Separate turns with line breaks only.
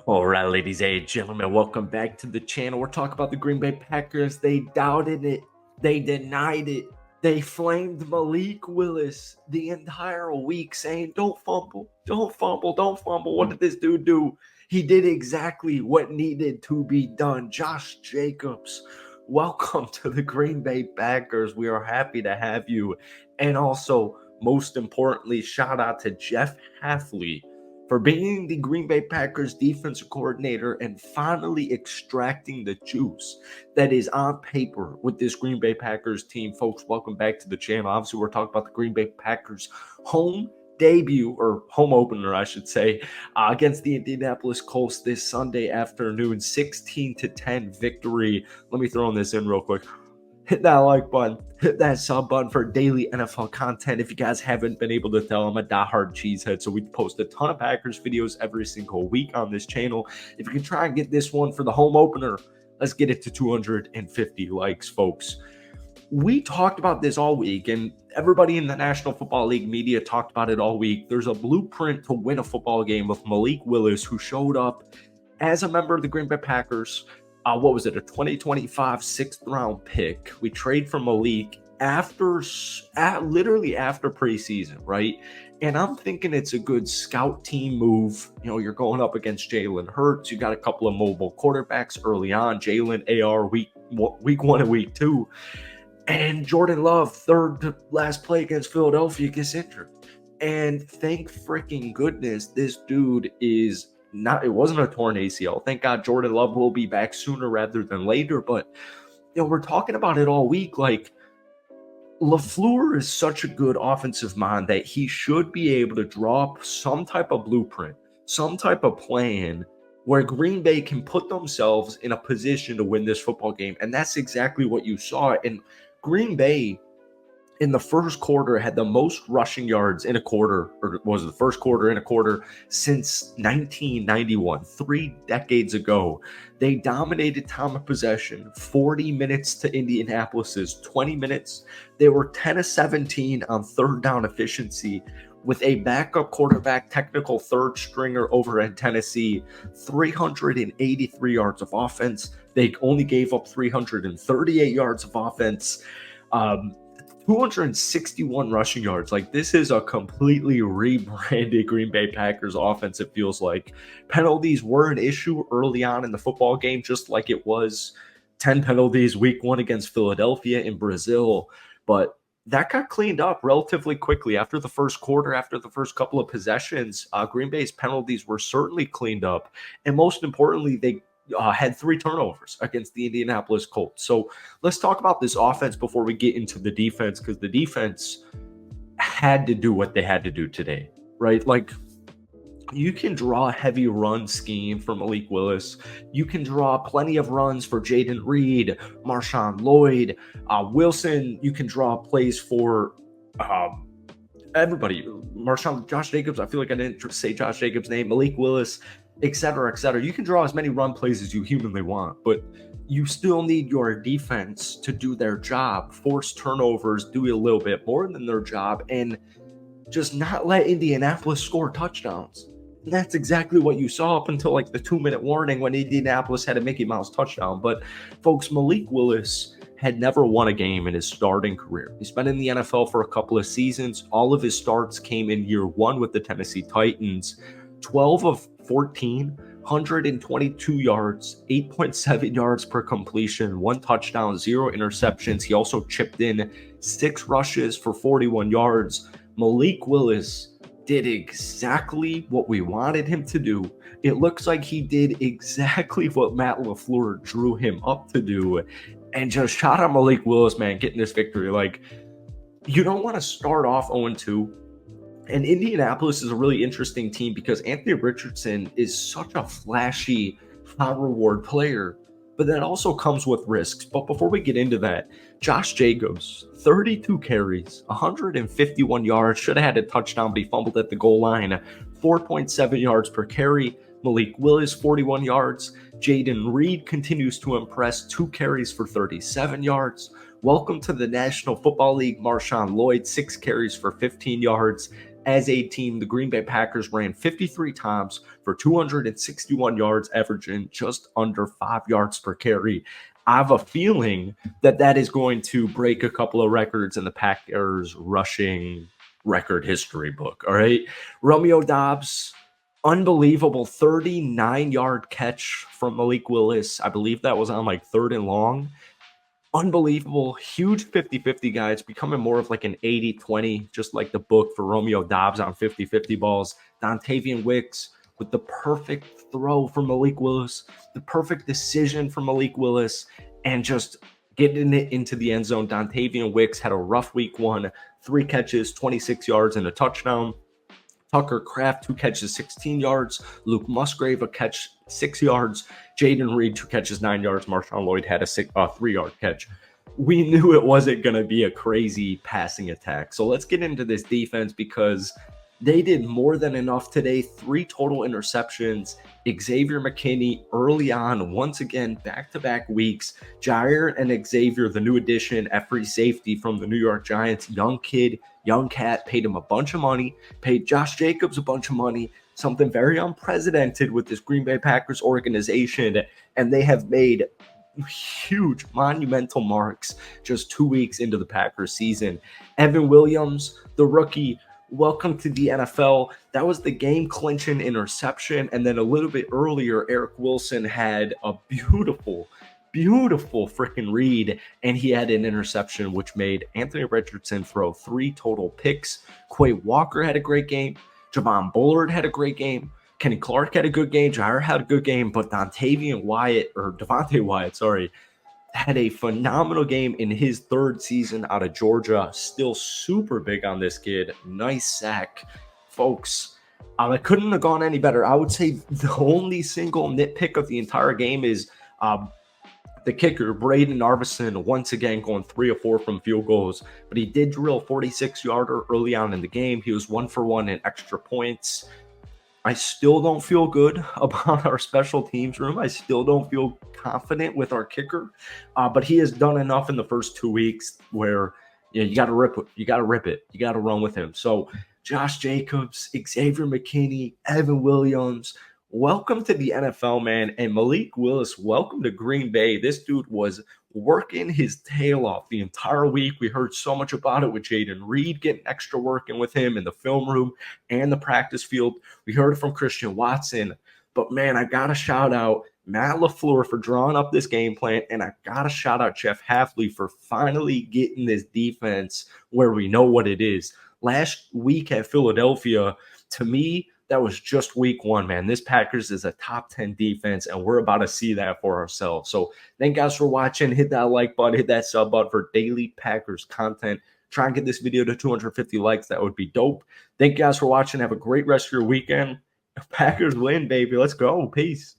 All right, ladies and gentlemen, welcome back to the channel. We're talking about the Green Bay Packers. They doubted it. They denied it. They flamed Malik Willis the entire week saying, don't fumble, don't fumble, don't fumble. What did this dude do? He did exactly what needed to be done. Josh Jacobs, welcome to the Green Bay Packers. We are happy to have you. And also, most importantly, shout out to Jeff Hafley for being the Green Bay Packers defensive coordinator and finally extracting the juice that is on paper with this Green Bay Packers team. Folks, welcome back to the channel. Obviously, we're talking about the Green Bay Packers home debut, or home opener, I should say, against the Indianapolis Colts this Sunday afternoon, 16-10 victory. Let me throw this in real quick. Hit that like button, hit that sub button for daily NFL content. If you guys haven't been able to tell, I'm a diehard cheesehead, so we post a ton of Packers videos every single week on this channel. If you can try and get this one for the home opener, let's get it to 250 likes, folks. We talked about this all week, and everybody in the National Football League media talked about it all week. There's a blueprint to win a football game with Malik Willis, who showed up as a member of the Green Bay Packers. What was it, a 2025 6th-round pick? We trade for Malik literally after preseason, right? And I'm thinking it's a good scout team move. You know, you're going up against Jalen Hurts. You got a couple of mobile quarterbacks early on. Jalen AR week 1 and week 2. And Jordan Love, third to last play against Philadelphia, gets injured. And thank freaking goodness this dude is it wasn't a torn ACL. Thank God Jordan Love will be back sooner rather than later. But, you know, we're talking about it all week. Like, LaFleur is such a good offensive mind that he should be able to draw up some type of blueprint, some type of plan where Green Bay can put themselves in a position to win this football game. And that's exactly what you saw. And Green Bay, in the first quarter, had the most rushing yards in a quarter, or was it the first quarter in a quarter, since 1991, 3 decades ago. They dominated time of possession, 40 minutes to Indianapolis's 20 minutes. They were 10 of 17 on third down efficiency, with a backup quarterback, technical third stringer over in Tennessee, 383 yards of offense. They only gave up 338 yards of offense. 261 rushing yards. Like, this is a completely rebranded Green Bay Packers offense, it feels like. Penalties were an issue early on in the football game, just like it was 10 penalties week 1 against Philadelphia in Brazil. But that got cleaned up relatively quickly after the first quarter, after the first couple of possessions. Green Bay's penalties were certainly cleaned up. And most importantly, they had 3 turnovers against the Indianapolis Colts. So let's talk about this offense before we get into the defense, because the defense had to do what they had to do today, right? Like, you can draw a heavy run scheme for Malik Willis. You can draw plenty of runs for Jaden Reed, Marshawn Lloyd, Wilson. You can draw plays for everybody. Josh Jacobs. I feel like I didn't say Josh Jacobs' name. Malik Willis, etc., etc. You can draw as many run plays as you humanly want, but you still need your defense to do their job, force turnovers, do a little bit more than their job, and just not let Indianapolis score touchdowns. And that's exactly what you saw up until like the 2-minute warning when Indianapolis had a Mickey Mouse touchdown. But folks, Malik Willis had never won a game in his starting career. He's been in the NFL for a couple of seasons. All of his starts came in year 1 with the Tennessee Titans. 12 of 14, 122 yards, 8.7 yards per completion, 1 touchdown, 0 interceptions. He also chipped in 6 rushes for 41 yards. Malik Willis did exactly what we wanted him to do. It looks like he did exactly what Matt LaFleur drew him up to do. And just shout out Malik Willis, man, getting this victory. Like, you don't want to start off 0-2. And Indianapolis is a really interesting team because Anthony Richardson is such a flashy, high-reward player, but that also comes with risks. But before we get into that, Josh Jacobs, 32 carries, 151 yards, should have had a touchdown, but he fumbled at the goal line, 4.7 yards per carry. Malik Willis, 41 yards. Jaden Reed continues to impress, 2 carries for 37 yards. Welcome to the National Football League, Marshawn Lloyd, 6 carries for 15 yards. as a team, the Green Bay Packers ran 53 times for 261 yards, averaging just under 5 yards per carry. I have a feeling that that is going to break a couple of records in the Packers rushing record history book. All right. Romeo Doubs, unbelievable 39-yard catch from Malik Willis. I believe that was on like 3rd and long. Unbelievable, huge 50-50 guy. It's becoming more of like an 80-20, just like the book for Romeo Doubs on 50-50 balls. Dontavian Wicks with the perfect throw for Malik Willis, the perfect decision for Malik Willis, and just getting it into the end zone. Dontavian Wicks had a rough week 1, 3 catches, 26 yards, and a touchdown. Tucker Kraft, 2 catches, 16 yards. Luke Musgrave, a catch, 6 yards. Jaden Reed, 2 catches, 9 yards. Marshawn Lloyd had a 3-yard catch. We knew it wasn't going to be a crazy passing attack. So let's get into this defense because they did more than enough today. 3 total interceptions. Xavier McKinney early on, once again, back-to-back weeks. Jair and Xavier, the new addition at free safety from the New York Giants. Young kid, young cat, paid him a bunch of money, paid Josh Jacobs a bunch of money, something very unprecedented with this Green Bay Packers organization. And they have made huge, monumental marks just 2 weeks into the Packers season. Evan Williams, the rookie, welcome to the NFL. That was the game-clinching interception. And then a little bit earlier, Eric Wilson had a beautiful freaking read, and he had an interception, which made Anthony Richardson throw 3 total picks. Quay Walker had a great game. Javon Bullard had a great game. Kenny Clark had a good game. Jair had a good game, but Devontae Wyatt, had a phenomenal game in his 3rd season out of Georgia. Still super big on this kid. Nice sack. Folks, it couldn't have gone any better. I would say the only single nitpick of the entire game is the kicker, Braden Arvison, once again going 3 of 4 from field goals. But he did drill a 46-yarder early on in the game. He was 1 for 1 in extra points. I still don't feel good about our special teams room. I still don't feel confident with our kicker, but he has done enough in the first 2 weeks where you got to rip it. You got to rip it. You got to run with him. So Josh Jacobs, Xavier McKinney, Evan Williams, welcome to the NFL, man. And Malik Willis, welcome to Green Bay. This dude was working his tail off the entire week. We heard so much about it with Jaden Reed getting extra work in with him in the film room and the practice field. We heard it from Christian Watson. But, man, I got to shout out Matt LaFleur for drawing up this game plan, and I got to shout out Jeff Hafley for finally getting this defense where we know what it is. Last week at Philadelphia, to me, that was just week 1, man. This Packers is a top 10 defense, and we're about to see that for ourselves. So thank you guys for watching. Hit that like button, hit that sub button for daily Packers content. Try and get this video to 250 likes. That would be dope. Thank you guys for watching. Have a great rest of your weekend. Packers win, baby. Let's go. Peace.